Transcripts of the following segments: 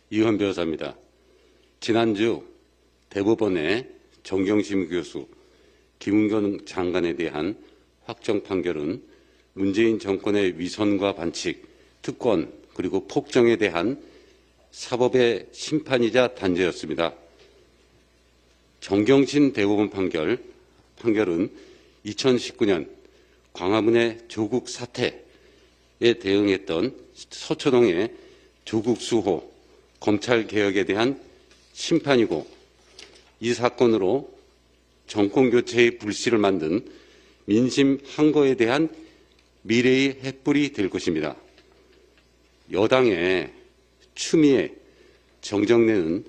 이현 변호사입니다. 지난주 대법원의 정경심 교수, 김은경 장관에 대한 확정 판결은 문재인 정권의 위선과 반칙, 특권 그리고 폭정에 대한 사법의 심판이자 단죄였습니다. 정경심 대법원 판결은 2019년 광화문의 조국 사태에 대응했던 서초동의 조국 수호, 검찰개혁에 대한 심판이고, 이 사건으로 정권교체의 불씨를 만든 민심 항거에 대한 미래의 횃불이 될 것입니다. 여당의 추미애, 정정래는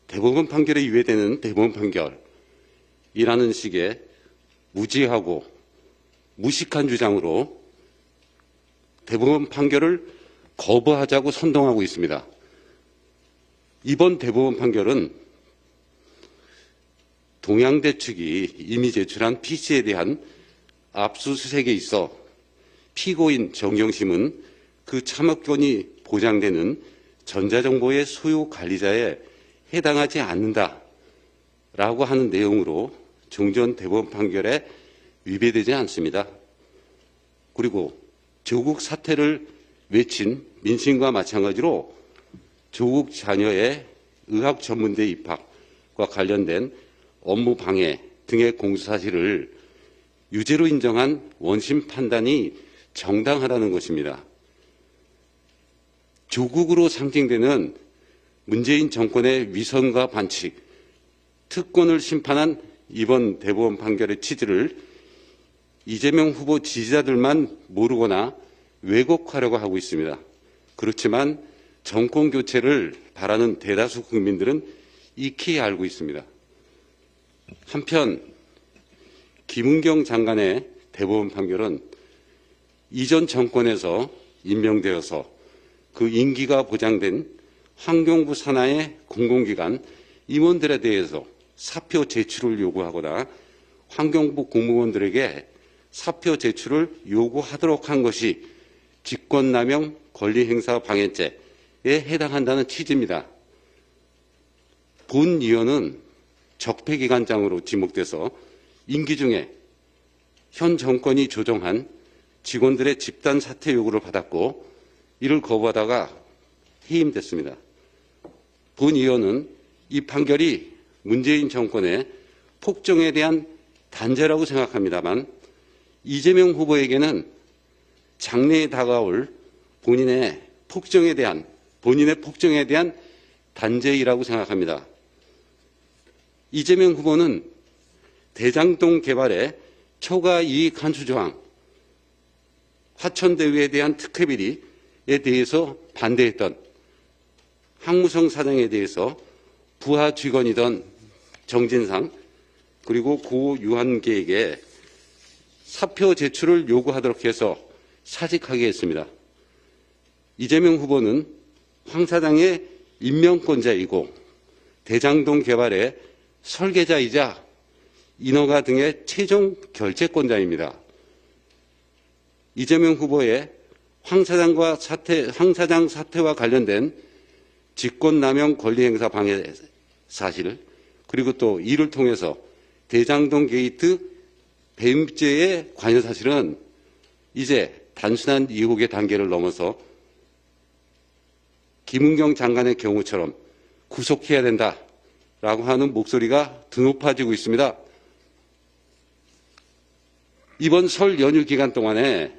대법원 판결에 유예되는 대법원 판결이라는 식의 무지하고 무식한 주장으로 대법원 판결을 거부하자고 선동하고 있습니다. 이번 대법원 판결은 동양대 측이 이미 제출한 PC에 대한 압수수색에 있어 피고인 정경심은 그 참여권이 보장되는 전자정보의 소유 관리자에 해당하지 않는다라고 하는 내용으로 종전 대법원 판결에 위배되지 않습니다. 그리고 조국 사태를 외친 민심과 마찬가지로 조국 자녀의 의학 전문대 입학과 관련된 업무 방해 등의 공소 사실을 유죄로 인정한 원심 판단이 정당하다는 것입니다. 조국으로 상징되는 문재인 정권의 위선과 반칙, 특권을 심판한 이번 대법원 판결의 취지를 이재명 후보 지지자들만 모르거나 왜곡하려고 하고 있습니다. 그렇지만 정권 교체를 바라는 대다수 국민들은 익히 알고 있습니다. 한편 김은경 장관의 대법원 판결은 이전 정권에서 임명되어서 그 임기가 보장된 환경부 산하의 공공기관 임원들에 대해서 사표 제출을 요구하거나 환경부 공무원들에게 사표 제출을 요구하도록 한 것이 직권남용 권리행사 방해죄에 해당한다는 취지입니다. 본 의원은 적폐기관장으로 지목돼서 임기 중에 현 정권이 조정한 직원들의 집단 사퇴 요구를 받았고, 이를 거부하다가 해임됐습니다. 본 의원은 이 판결이 문재인 정권의 폭정에 대한 단죄라고 생각합니다만, 이재명 후보에게는 장래에 다가올 본인의 폭정에 대한 단죄이라고 생각합니다. 이재명 후보는 대장동 개발의 초과 이익 환수 조항, 화천대유에 대한 특혜 비리에 대해서 반대했던 항무성 사장에 대해서 부하 직원이던 정진상 그리고 고 유한계에게 사표 제출을 요구하도록 해서 사직하게 했습니다. 이재명 후보는 황 사장의 임명권자이고 대장동 개발의 설계자이자 인허가 등의 최종 결재권자입니다. 이재명 후보의 황 사장 사태와 관련된 직권남용 권리행사 방해 사실, 그리고 또 이를 통해서 대장동 게이트 배임죄의 관여 사실은 이제 단순한 의혹의 단계를 넘어서 김은경 장관의 경우처럼 구속해야 된다라고 하는 목소리가 드높아지고 있습니다. 이번 설 연휴 기간 동안에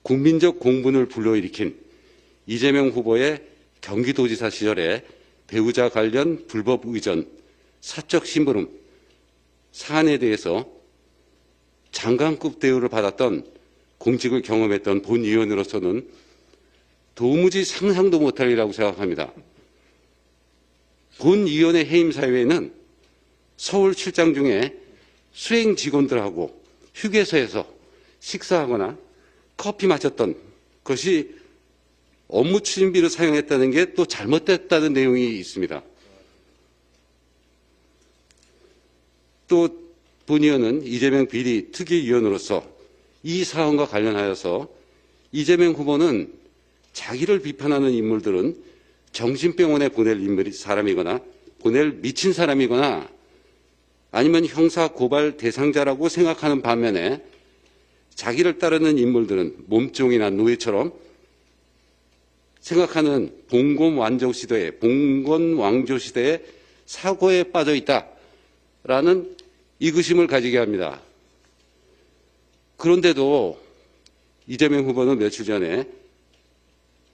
국민적 공분을 불러일으킨 이재명 후보의 경기도지사 시절에 배우자 관련 불법 의전, 사적 심부름 사안에 대해서 장관급 대우를 받았던 공직을 경험했던 본 의원으로서는 도무지 상상도 못할 일이라고 생각합니다. 본 의원의 해임 사유에는 서울 출장 중에 수행 직원들하고 휴게소에서 식사하거나 커피 마셨던 것이 업무 추진비로 사용했다는 게 또 잘못됐다는 내용이 있습니다. 또 본 의원은 이재명 비리 특위위원으로서 이 사안과 관련하여서 이재명 후보는 자기를 비판하는 인물들은 정신병원에 보낼 사람이거나 보낼 미친 사람이거나 아니면 형사 고발 대상자라고 생각하는 반면에 자기를 따르는 인물들은 몸종이나 노예처럼 생각하는 봉건 왕조 시대의 사고에 빠져 있다라는 의구심을 가지게 합니다. 그런데도 이재명 후보는 며칠 전에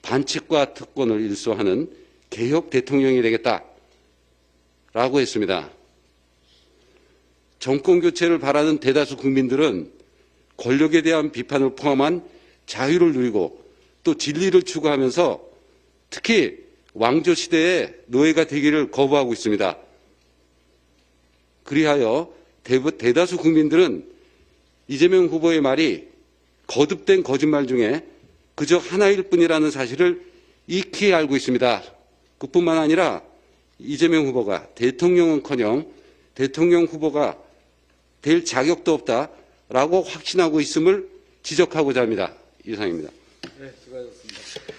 반칙과 특권을 일소하는 개혁 대통령이 되겠다라고 했습니다. 정권 교체를 바라는 대다수 국민들은 권력에 대한 비판을 포함한 자유를 누리고 또 진리를 추구하면서 특히 왕조 시대의 노예가 되기를 거부하고 있습니다. 그리하여 대다수 국민들은 이재명 후보의 말이 거듭된 거짓말 중에 그저 하나일 뿐이라는 사실을 익히 알고 있습니다. 그뿐만 아니라 이재명 후보가 대통령은커녕 대통령 후보가 될 자격도 없다라고 확신하고 있음을 지적하고자 합니다. 이상입니다. 네, 수고하셨습니다.